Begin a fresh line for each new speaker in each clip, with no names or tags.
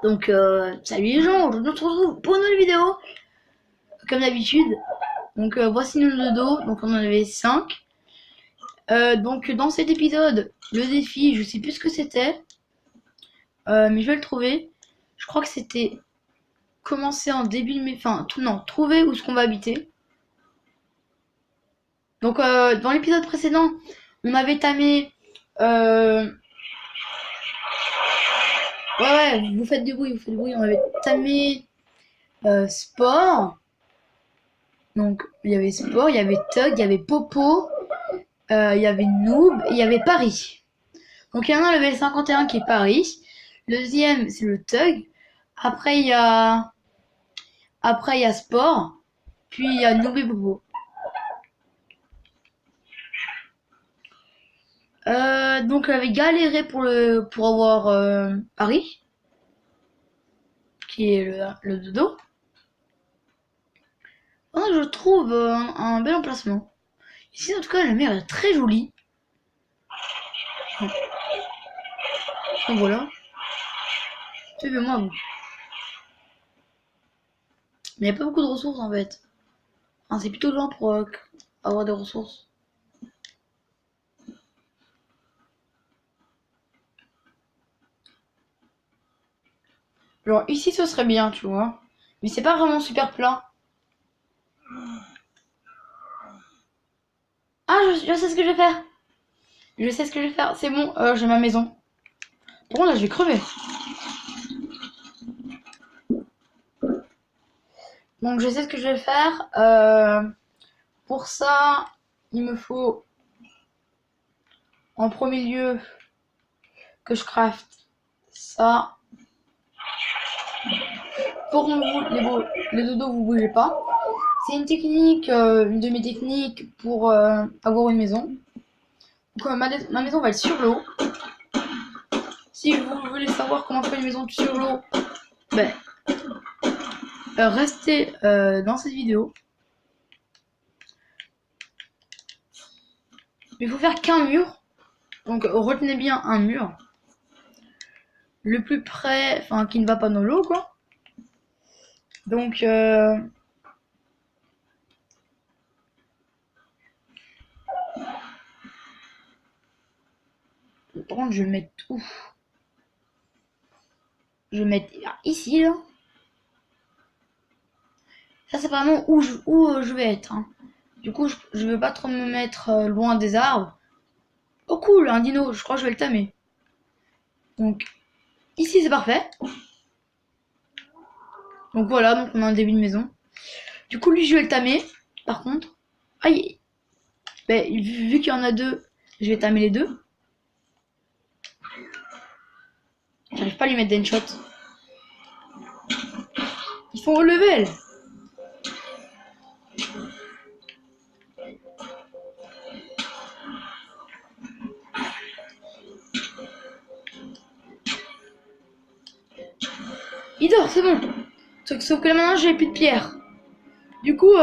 Donc, salut les gens, aujourd'hui on se retrouve pour une nouvelle vidéo, comme d'habitude. Donc, voici nos dodos, donc on en avait 5. Donc, dans cet épisode, le défi, je sais plus ce que c'était, mais je vais le trouver. Je crois que c'était commencer en début de mai, enfin, non, trouver où est-ce qu'on va habiter. Donc, dans l'épisode précédent, on avait tamé. Ouais, vous faites du bruit, On avait tamé sport. Donc, il y avait sport, il y avait Tug, il y avait Popo, il y avait Noob et il y avait Paris. Donc, il y en a un level 51 qui est Paris. Le deuxième, c'est le Tug. Après, il y a sport. Puis, il y a Noob et Popo. Donc, on avait galéré pour avoir Paris, qui est le dodo. Je trouve un bel emplacement. Ici, en tout cas, la mer est très jolie. Donc voilà. Suivez-moi, vous. Mais il n'y a pas beaucoup de ressources, en fait. Enfin, c'est plutôt loin pour avoir des ressources. Genre, ici, ce serait bien, tu vois. Mais c'est pas vraiment super plat. Ah, je sais ce que je vais faire. Je sais ce que je vais faire. C'est bon, j'ai ma maison. Par contre, là, je vais crever. Donc, je sais ce que je vais faire. Pour ça, il me faut, en premier lieu, que je craft ça. Pour vous, les dodos, vous bougez pas. C'est une technique, une de mes techniques pour avoir une maison. Donc, ma maison va être sur l'eau. Si vous voulez savoir comment faire une maison sur l'eau, ben, restez dans cette vidéo. Il faut faire qu'un mur. Donc retenez bien un mur. Le plus près, enfin qui ne va pas dans l'eau, quoi. Donc par contre, je vais mettre où? Je vais mettre ici, là. Ça, c'est vraiment où je vais être. Hein. Du coup, je veux pas trop me mettre loin des arbres. Oh cool, un dino, je crois que je vais le tamer. Donc, ici, c'est parfait. Donc voilà, donc on a un début de maison. Du coup, lui, je vais le tamer. Par contre, aïe, ben, vu qu'il y en a deux, je vais tamer les deux. J'arrive pas à lui mettre des shot. Ils font au level. Il dort, c'est bon. Sauf que là maintenant j'ai plus de pierre. Du coup,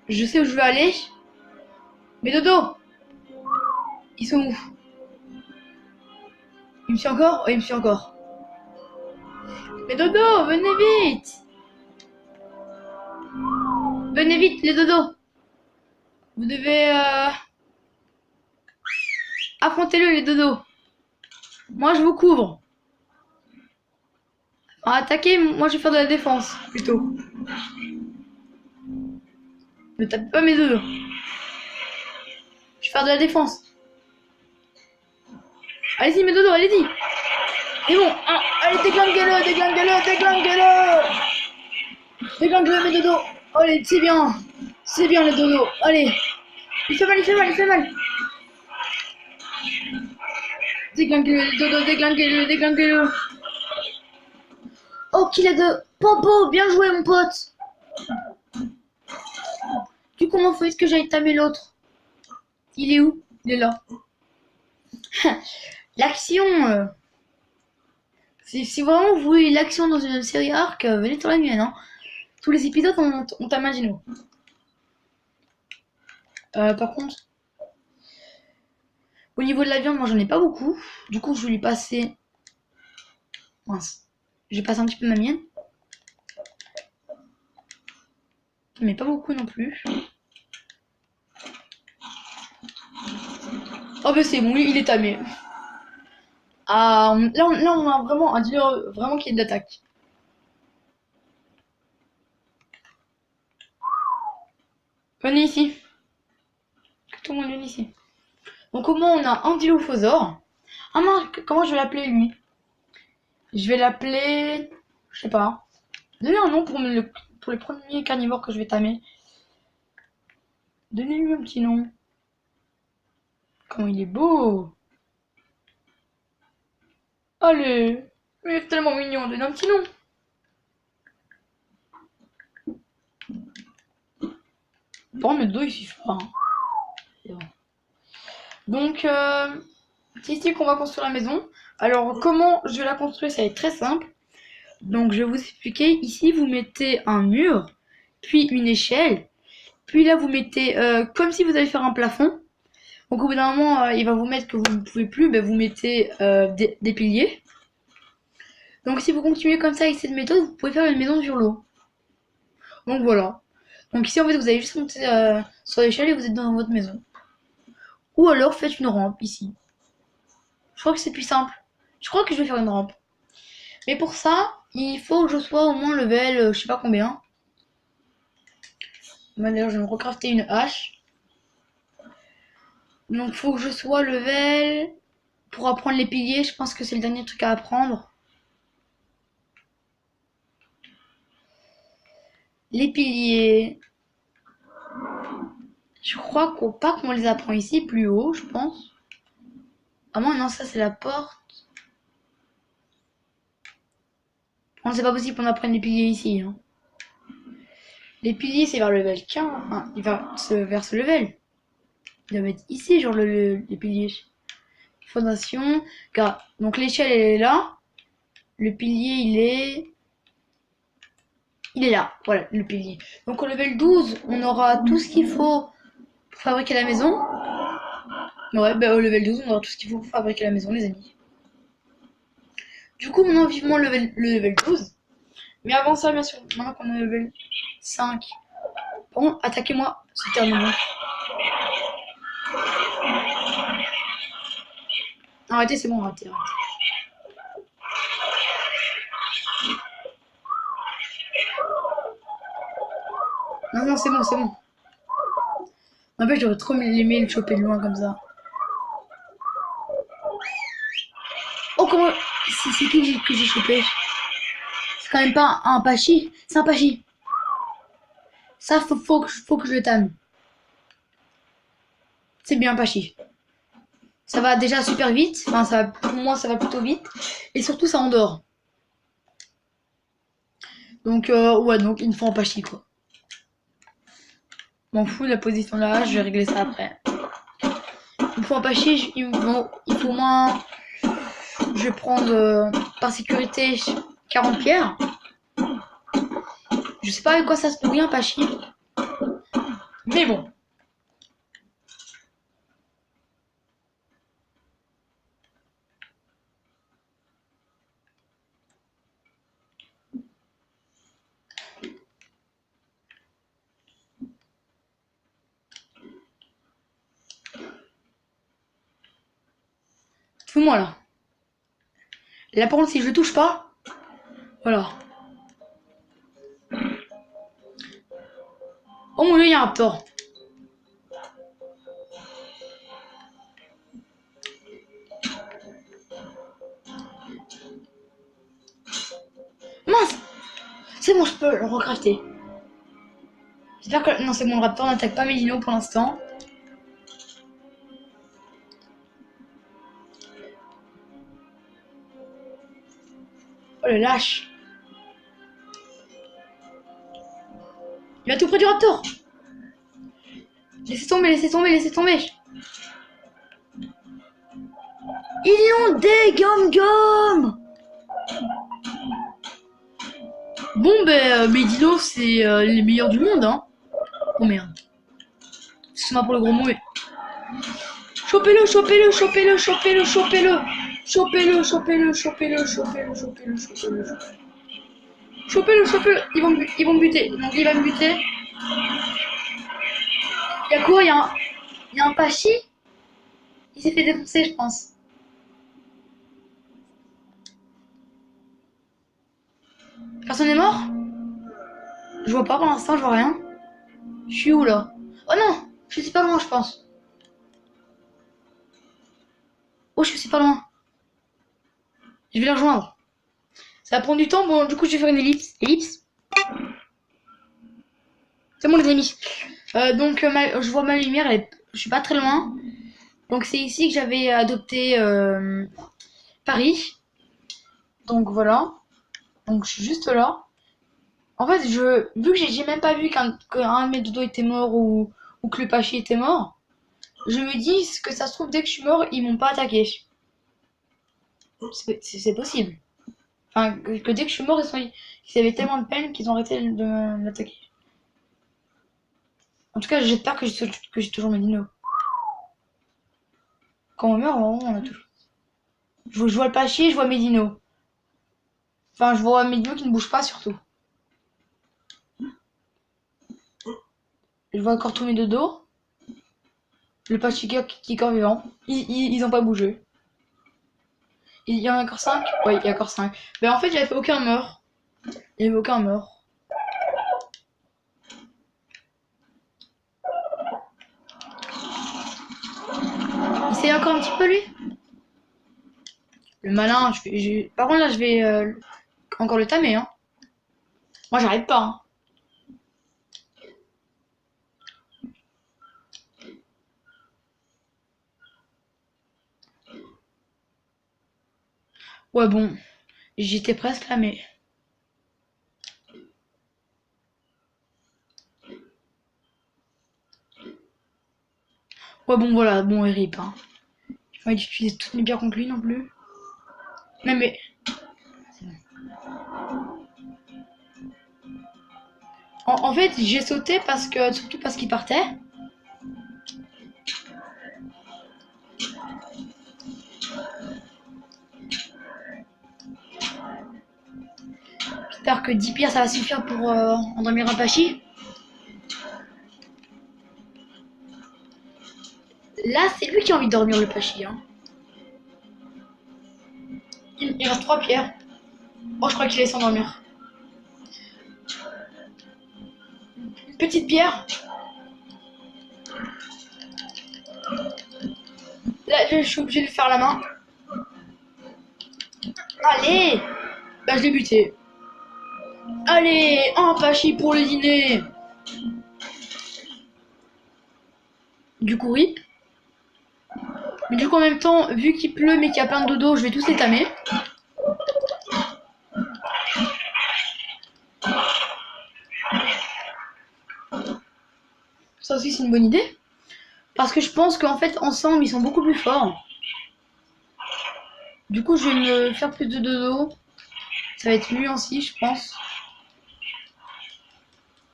je sais où je veux aller. Mais dodo, ils sont où? Il me suit encore? Oui, il me suit encore. Mais dodo, venez vite! Venez vite, les dodos! Vous devez affronter-le, les dodos. Moi, je vous couvre. Alors, attaquez, moi, je vais faire de la défense, plutôt. Ne tape pas mes dodos. Je vais faire de la défense. Allez-y, mes dodos, allez-y! C'est bon, ah, allez, déglinguez-le, déglinguez-le, mes dodos! Allez, c'est bien, les dodos, allez! Il fait mal! Déglinguez-le, dodo, déglinguez-le! Oh, qu'il a de Popo, bien joué, mon pote! Du coup, comment faut-il que j'aille tamer l'autre? Il est où? Il est là. L'action si vraiment vous voulez l'action dans une série Arc, venez sur la mienne. Hein. Tous les épisodes ont un Magino. Par contre, Au niveau de la viande, moi j'en ai pas beaucoup. Du coup, je vais lui passer... Mince. J'ai passé un petit peu ma mienne. Mais pas beaucoup non plus. Oh bah c'est bon, il est tamé. Ah, là, on a vraiment un dealer vraiment qui est de l'attaque. Venez ici. Que tout le monde vienne ici. Donc au moins on a un dilophosaure. Ah mince, comment je vais l'appeler lui? Je vais l'appeler... Je sais pas. Donnez un nom pour les premiers carnivores que je vais tamer. Donnez-lui un petit nom. Comment il est beau! Allez! Il est tellement mignon, donnez un petit nom. Bon, mais deux, il suffit pas. Hein. Donc, c'est ici qu'on va construire la maison. Alors, comment je vais la construire? Ça va être très simple. Donc, je vais vous expliquer. Ici, vous mettez un mur, puis une échelle. Puis là, vous mettez comme si vous allez faire un plafond. Donc, au bout d'un moment, il va vous mettre que vous ne pouvez plus. Ben, vous mettez des piliers. Donc, si vous continuez comme ça avec cette méthode, vous pouvez faire une maison sur l'eau. Donc, voilà. Donc, ici, en fait, vous allez juste monter sur l'échelle et vous êtes dans votre maison. Ou alors, faites une rampe ici. Je crois que c'est plus simple. Je crois que je vais faire une rampe. Mais pour ça, il faut que je sois au moins level, je sais pas combien. Moi d'ailleurs, je vais me recrafter une hache. Donc, faut que je sois level pour apprendre les piliers. Je pense que c'est le dernier truc à apprendre. Les piliers. Je crois qu'on les apprend ici, plus haut, je pense. Ah non, ça c'est la porte. Non, c'est pas possible qu'on apprenne les piliers ici. Hein. Les piliers, c'est vers le level 15. Enfin, vers ce level. Il doit être ici, genre les piliers. Fondation. Car, donc l'échelle, elle est là. Le pilier, il est là. Voilà, le pilier. Donc au level 12, on aura tout ce qu'il faut pour fabriquer la maison. Ouais, bah au level 12, on aura tout ce qu'il faut pour fabriquer la maison, les amis. Du coup, maintenant, vivement le level 12. Mais avant ça, bien sûr, maintenant qu'on est level 5. Bon, attaquez-moi, c'était un moment. Arrêtez, c'est bon, arrêtez. Non, c'est bon, c'est bon. En fait, j'aurais trop aimé le choper de loin comme ça. Oh, comment... C'est qui que j'ai chopé? C'est quand même pas un Pachi. C'est un Pachi. Ça, faut que je le tame. C'est bien Pachi. Ça va déjà super vite. Enfin, pour moi, ça va plutôt vite. Et surtout, ça endort. Donc, ouais, donc il me faut un Pachi, quoi. M'en fous de la position là, je vais régler ça après. Il me faut un Pachi. Il faut moins... Je vais prendre par sécurité 40 pierres. Je sais pas avec quoi ça se nourrit un Pachi. Mais bon. Fous-moi là. Là par contre si je le touche pas. Voilà. Oh mon dieu, il y a un raptor. Mince. C'est bon, je peux le recrafter. J'espère que... Non, c'est bon, le raptor n'attaque pas mes dinos pour l'instant. Oh le lâche. Il va tout près du raptor. Laissez tomber, laissez tomber, laissez tomber. Ils ont des gom-gom. Bon, ben, mes dinos, c'est les meilleurs du monde, hein. Oh merde. Excuse-moi pour le gros mot, mais... Chopez-le, chopez-le, chopez-le, chopez-le, chopez-le. Chopez-le, chopez-le, chopez-le, chopez-le, chopez-le, chopez-le. Chopez-le, chopez-le. Ils vont me buter. Donc il va me buter. Il y a quoi? Il y a un Pachi. Il s'est fait défoncer, je pense. Personne n'est mort? Je vois pas pour l'instant, je vois rien. Je suis où là? Oh non! Je suis pas loin, je pense. Oh, je suis pas loin. Je vais les rejoindre. Ça va prendre du temps, bon, du coup, je vais faire une ellipse. Ellipse? C'est bon, les amis. Donc, je vois ma lumière, je suis pas très loin. Donc, c'est ici que j'avais adopté Paris. Donc, voilà. Donc, je suis juste là. En fait, vu que j'ai même pas vu qu'un de mes dodos était mort ou que le Pachi était mort, je me dis que ça se trouve, dès que je suis mort, ils m'ont pas attaqué. C'est possible. Enfin, que dès que je suis mort, ils avaient tellement de peine qu'ils ont arrêté de m'attaquer. En tout cas, j'espère que j'ai toujours mes dinos. Quand on meurt, on a toujours. Je vois le Pachi, je vois mes dinos. Enfin, je vois mes dinos qui ne bougent pas, surtout. Je vois encore tous mes dodos. Le Pachi qui est encore vivant. Ils ont pas bougé. Il y en a encore 5? Oui, il y a encore 5. Mais en fait, j'avais fait aucun mort. Il n'y avait aucun mort. Il essaye encore un petit peu, lui? Le malin, par contre, là, je vais encore le tamer, hein. Moi, j'arrête pas, hein. Ouais, bon. J'étais presque là, mais... Ouais, bon, voilà. Bon, il rip, hein. J'ai pas envie d'utiliser toutes mes pierres contre lui, non plus. Non, mais... En fait, j'ai sauté surtout parce qu'il partait. J'espère que 10 pierres, ça va suffire pour endormir un Pachi. Là, c'est lui qui a envie de dormir, le Pachi, hein. Il reste 3 pierres. Oh, je crois qu'il laisse s'endormir. Une petite pierre. Là, je suis obligé de lui faire la main. Allez! Bah, je l'ai buté. Allez, un Pachi pour le dîner. Du coup, rip. Mais du coup, en même temps, vu qu'il pleut mais qu'il y a plein de dodo, je vais tous les tamer. Ça aussi, c'est une bonne idée. Parce que je pense qu'en fait, ensemble, ils sont beaucoup plus forts. Du coup, je vais me faire plus de dodo. Ça va être mieux aussi, je pense.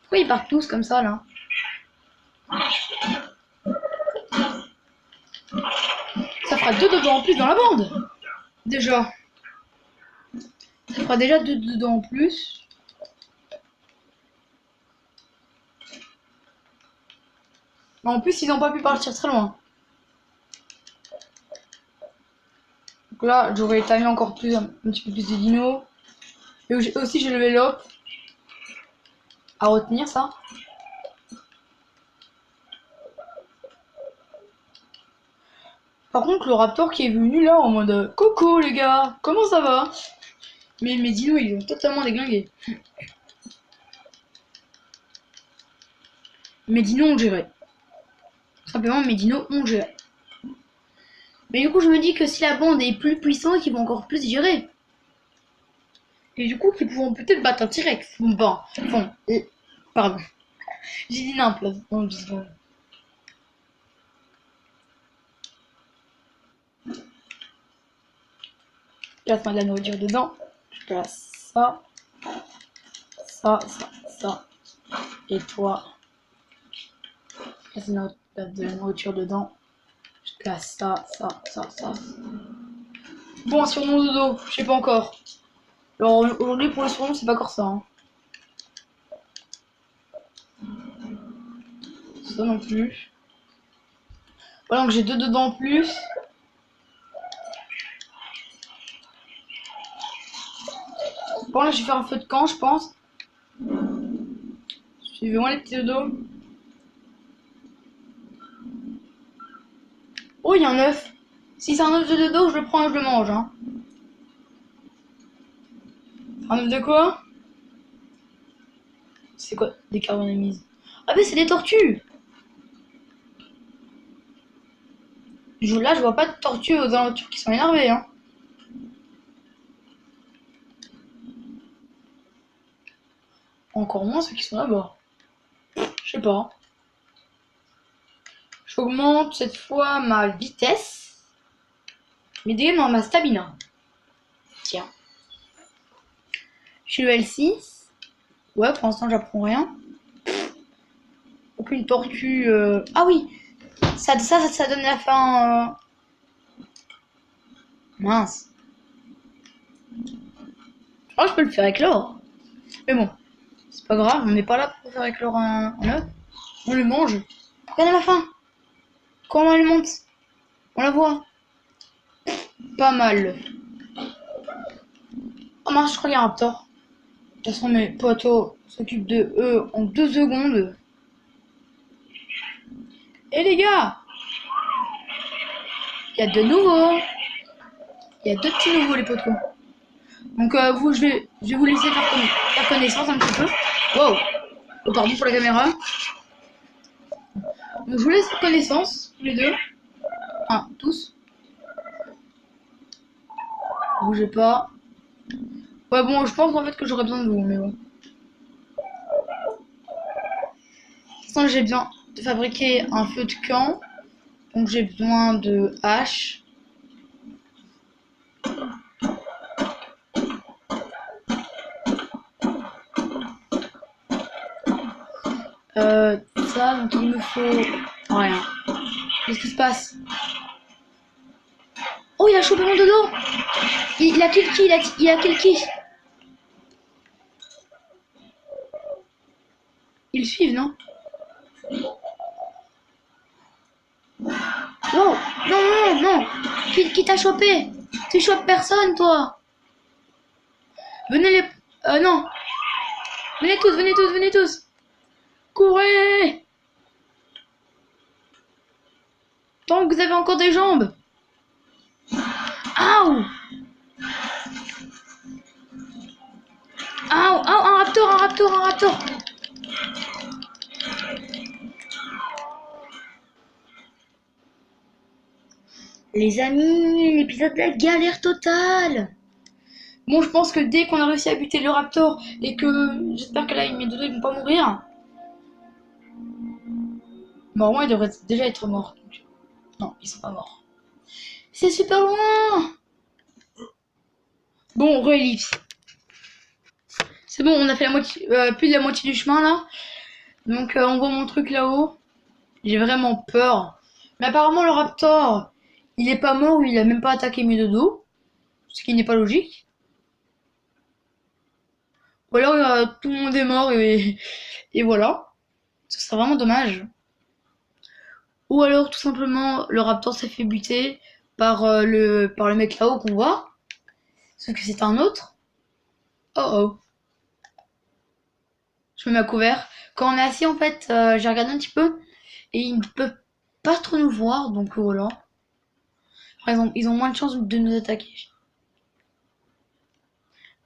Pourquoi ils partent tous comme ça, là? Ça fera 2 dodos en plus dans la bande. Déjà. Ça fera déjà 2 dodos en plus. Mais en plus, ils n'ont pas pu partir très loin. Donc là, j'aurais tamé encore plus, un petit peu plus de dinos. Et aussi, j'ai levé l'op. À retenir ça. Par contre, le raptor qui est venu là en mode Coco les gars, comment ça va? Mais mes dinos ils ont totalement déglingué. Mes dinos ont géré. Simplement mes dinos ont géré. Mais du coup je me dis que si la bande est plus puissante, ils vont encore plus gérer. Et du coup qu'ils pourront peut-être battre un T-Rex. Bon, pardon. J'ai dit n'importe quoi. Place-moi de la nourriture dedans. Je place ça. Ça. Et toi, place de la nourriture dedans. Je Place ça. Bon, un surnom de dos, je sais pas encore. Alors aujourd'hui pour le surnom, c'est pas encore ça. Hein. Ça non plus. Voilà, donc j'ai 2 dedans en plus. Bon, là, je vais faire un feu de camp, je pense. Suivez-moi les petits dodos. Oh, il y a un œuf. Si c'est un œuf de dodo, je le prends et je le mange. Hein. Un œuf de quoi? C'est quoi? Des carbonamises. Ah, mais c'est des tortues! Là, je vois pas de tortues aux alentours qui sont énervées. Hein. Encore moins ceux qui sont là-bas. Je sais pas. J'augmente cette fois ma vitesse. Mais dégage dans ma stamina. Tiens. Je suis level 6. Ouais, pour l'instant, j'apprends rien. Aucune tortue. Ah oui! Ça donne la fin. Mince. Oh, je peux le faire éclore. Mais bon, c'est pas grave, on n'est pas là pour faire éclore un œuf. On le mange. Regardez ma faim. Comment elle monte? On la voit. Pas mal. Oh mince, je crois qu'il y a un raptor. De toute façon, mes potos s'occupent de eux en 2 secondes. Et les gars, il y a de nouveaux. Il y a 2 petits nouveaux, les potos. Donc vous, je vais vous laisser faire connaissance un petit peu. Wow. Oh, pardon pour la caméra. Donc je vous laisse faire connaissance, tous les deux. Enfin, tous. Bougez pas. Ouais, bon, je pense en fait que j'aurais besoin de vous, mais bon. De toute façon, j'ai besoin de fabriquer un feu de camp. Donc j'ai besoin de haches. Ça, donc il me faut rien. Qu'est-ce qui se passe? Oh, il a chopé mon dodo. Il a kill qui? Il a kill qui? Ils le suivent, non? Oh, non. Qui t'a chopé? Tu chopes personne, toi. Venez les... non. Venez tous. Courez. Tant que vous avez encore des jambes. Aouh. Un raptor. Les amis, l'épisode de la galère totale. Bon, je pense que dès qu'on a réussi à buter le raptor et que j'espère que là, mes dodos ils vont pas mourir. Normalement, ils devraient déjà être morts. Donc... Non, ils sont pas morts. C'est super loin. Bon, re-ellipse. C'est bon, on a fait la moitié, plus de la moitié du chemin là. Donc on voit mon truc là-haut. J'ai vraiment peur. Mais apparemment le raptor, il est pas mort ou il a même pas attaqué mes dodos. Ce qui n'est pas logique. Ou alors tout le monde est mort et voilà. Ce serait vraiment dommage. Ou alors tout simplement le raptor s'est fait buter par le mec là-haut qu'on voit. Sauf que c'est un autre. Oh. Je me mets à couvert. Quand on est assis en fait, j'ai regardé un petit peu. Et ils ne peuvent pas trop nous voir, donc voilà. Par exemple, ils ont moins de chances de nous attaquer.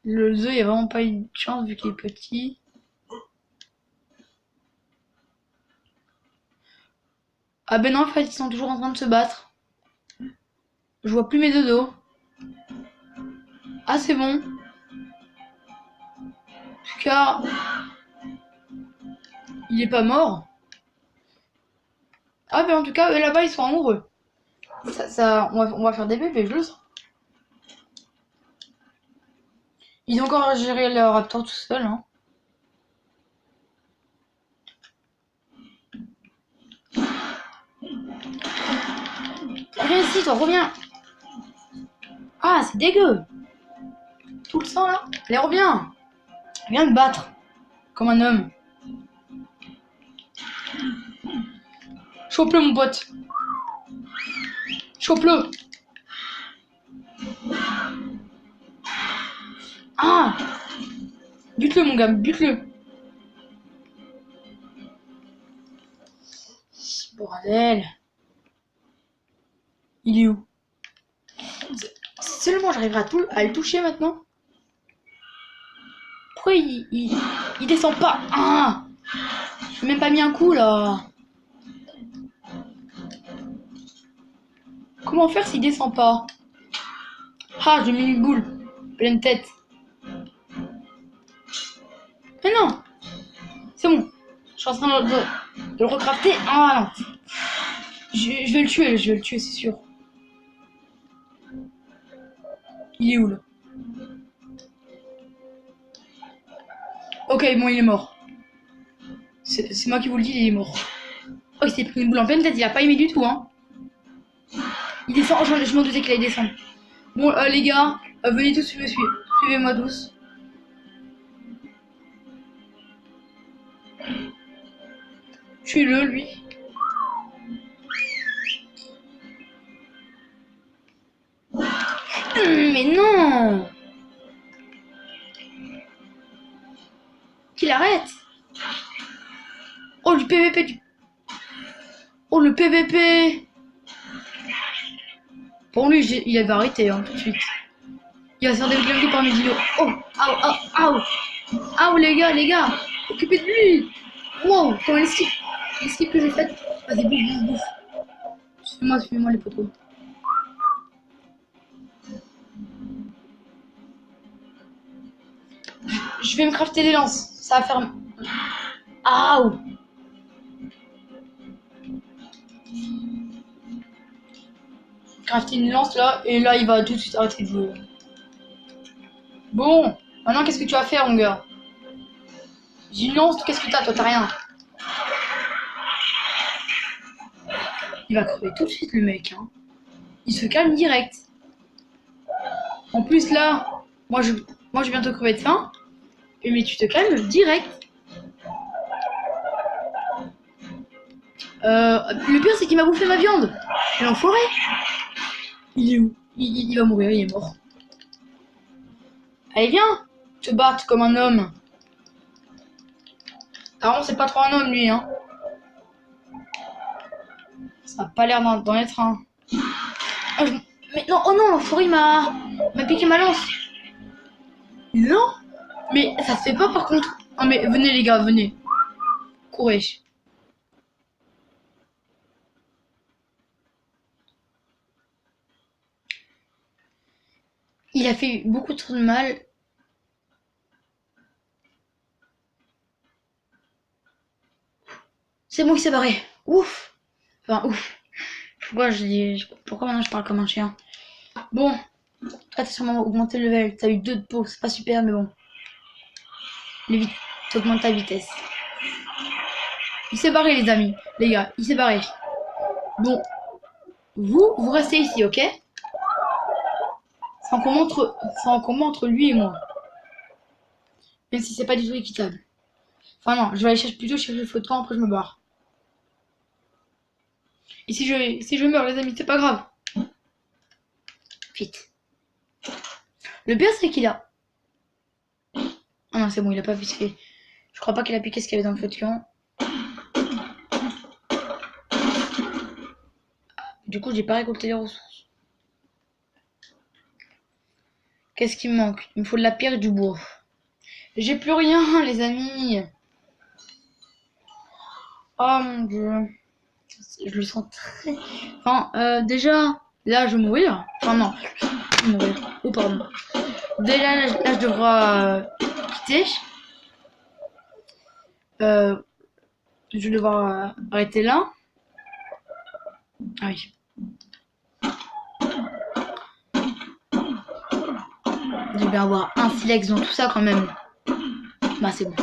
Le zoo, il n'y a vraiment pas une chance vu qu'il est petit. Ah ben non, en fait, ils sont toujours en train de se battre. Je vois plus mes dodos. Ah, c'est bon. En tout cas, il est pas mort. Ah ben en tout cas, eux là-bas, ils sont amoureux. On va faire des bébés, je le sens. Ils ont encore géré leur raptor tout seul, hein. Reviens ici, toi, reviens. Ah, c'est dégueu. Tout le sang, là. Allez, reviens. Viens me battre. Comme un homme. Chope-le, mon pote. Chope-le. Ah. Bute-le, mon gars, bute-le. Bordel. Il est où? Si seulement j'arriverai à le toucher maintenant. Pourquoi il descend pas? Ah, j'ai même pas mis un coup là. Comment faire s'il descend pas? Ah, j'ai mis une boule. Pleine tête. Mais non. C'est bon. Je suis en train de le recrafter. Ah non. Je vais le tuer, c'est sûr. Il est où là? Ok, bon, il est mort. C'est moi qui vous le dis, il est mort. Oh, il s'est pris une boule en pleine tête, il a pas aimé du tout, hein. Il descend, oh, je m'en doutais qu'il allait descendre. Bon, les gars, venez tous me suivre. Suivez-moi tous. Tuez-le, lui. Mais non! Qu'il arrête! Oh, le PVP! Oh, le PVP! Pour lui, il avait arrêté, hein, tout de suite. Il va se faire déglinguer par mes dinos. Oh! Aouh! Aouh, les gars! Occupez de lui! Wow! Comment l'esquive que j'ai faite? Vas-y, bouffe! Suivez-moi, les potos. Je vais me crafter des lances. Ça va faire... Aouh! Crafter une lance là, et là il va tout de suite arrêter de jouer. Bon, maintenant qu'est-ce que tu vas faire, mon gars? J'ai une lance, qu'est-ce que t'as? Toi, t'as rien. Il va crever tout de suite, le mec. Hein. Il se calme direct. En plus, là, moi je vais bientôt crever de faim. Mais tu te calmes direct. Le pire, c'est qu'il m'a bouffé ma viande. Et l'enfoiré. Il est où? Il va mourir, il est mort. Allez, viens, te battre comme un homme. Alors, c'est pas trop un homme, lui, hein. Ça a pas l'air d'en être un. Oh, mais non, oh non, l'enfoiré m'a piqué ma lance. Non, mais ça se fait pas par contre. Non, mais venez, les gars, venez. Courez. Il a fait beaucoup trop de mal. C'est bon, il s'est barré. Ouf. Enfin, ouf. Pourquoi maintenant je parle comme un chien? Bon. Toi, t'as sûrement augmenté le level. T'as eu 2 de peau. C'est pas super, mais bon. T'augmentes ta vitesse. Il s'est barré, les amis. Les gars, il s'est barré. Bon. Vous restez ici, ok? C'est un combat entre lui et moi. Même si c'est pas du tout équitable. Enfin non, je vais aller plutôt chercher le feu de camp, après je me barre. Et si je meurs, les amis, c'est pas grave. Vite. Le pire, c'est qu'il a... Ah non, c'est bon, il a pas piqué. Je crois pas qu'il a piqué ce qu'il y avait dans le feu de camp. Du coup, j'ai pas récolté les ressources. Qu'est-ce qui me manque? Il me faut de la pierre et du bois. J'ai plus rien, les amis. Oh mon dieu. Je le sens très... Enfin, déjà, là, je vais mourir. Enfin, non. Je vais mourir. Oh, pardon. Déjà, là, je devrais quitter. Je vais devoir arrêter là. Ah oui. Je vais avoir un silex dans tout ça quand même. Bah, c'est bon.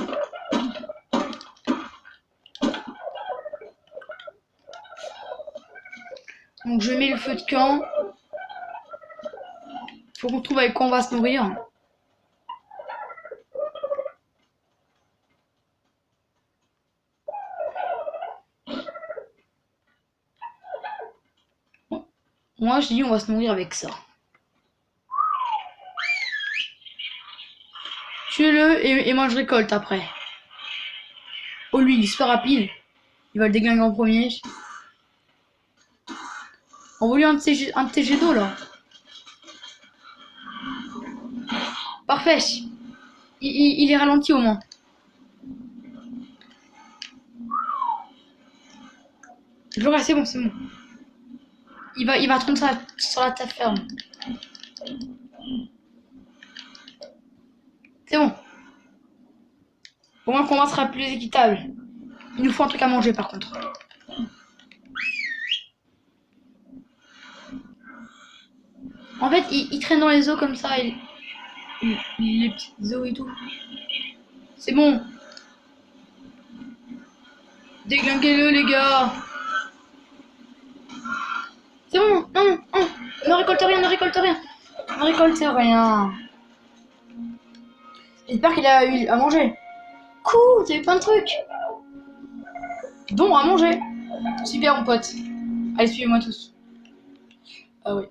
Donc je mets le feu de camp. Faut qu'on trouve avec quoi on va se nourrir. Moi je dis on va se nourrir avec ça. Tuez-le et moi je récolte après. Oh lui il est super rapide. Il va le déglinguer en premier. Envoie-lui un de tes jets d'eau là. Parfait. Il est ralenti au moins. Je c'est bon, c'est bon. Il va retourner sur la table ferme. C'est bon. Au moins le combat sera plus équitable. Il nous faut un truc à manger par contre. En fait, il traîne dans les eaux comme ça. Les petites eaux et tout. C'est bon. Déglinguez-le les gars. C'est bon. Non, non. Ne récolte rien, ne récolte rien. Ne récolte rien. J'espère qu'il a eu à manger. Cool, t'as eu plein de trucs. Bon, à manger. Super mon pote. Allez, suivez-moi tous. Ah oui.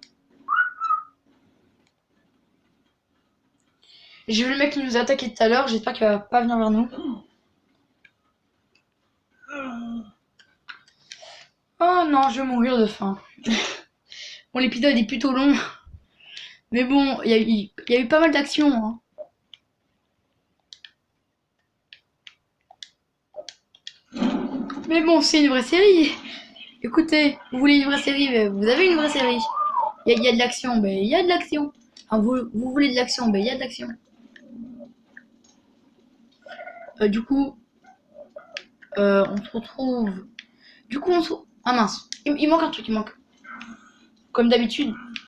J'ai vu le mec qui nous a attaqué tout à l'heure. J'espère qu'il va pas venir vers nous. Oh non, je vais mourir de faim. Bon, l'épisode est plutôt long. Mais bon, il y a eu pas mal d'actions. Hein. Mais bon, c'est une vraie série. Écoutez, vous voulez une vraie série, mais vous avez une vraie série. Il y a de l'action, ben il y a de l'action. Enfin, vous voulez de l'action, ben il y a de l'action. Du coup, on se retrouve. Du coup, on se. Ah mince, il manque un truc, il manque. Comme d'habitude,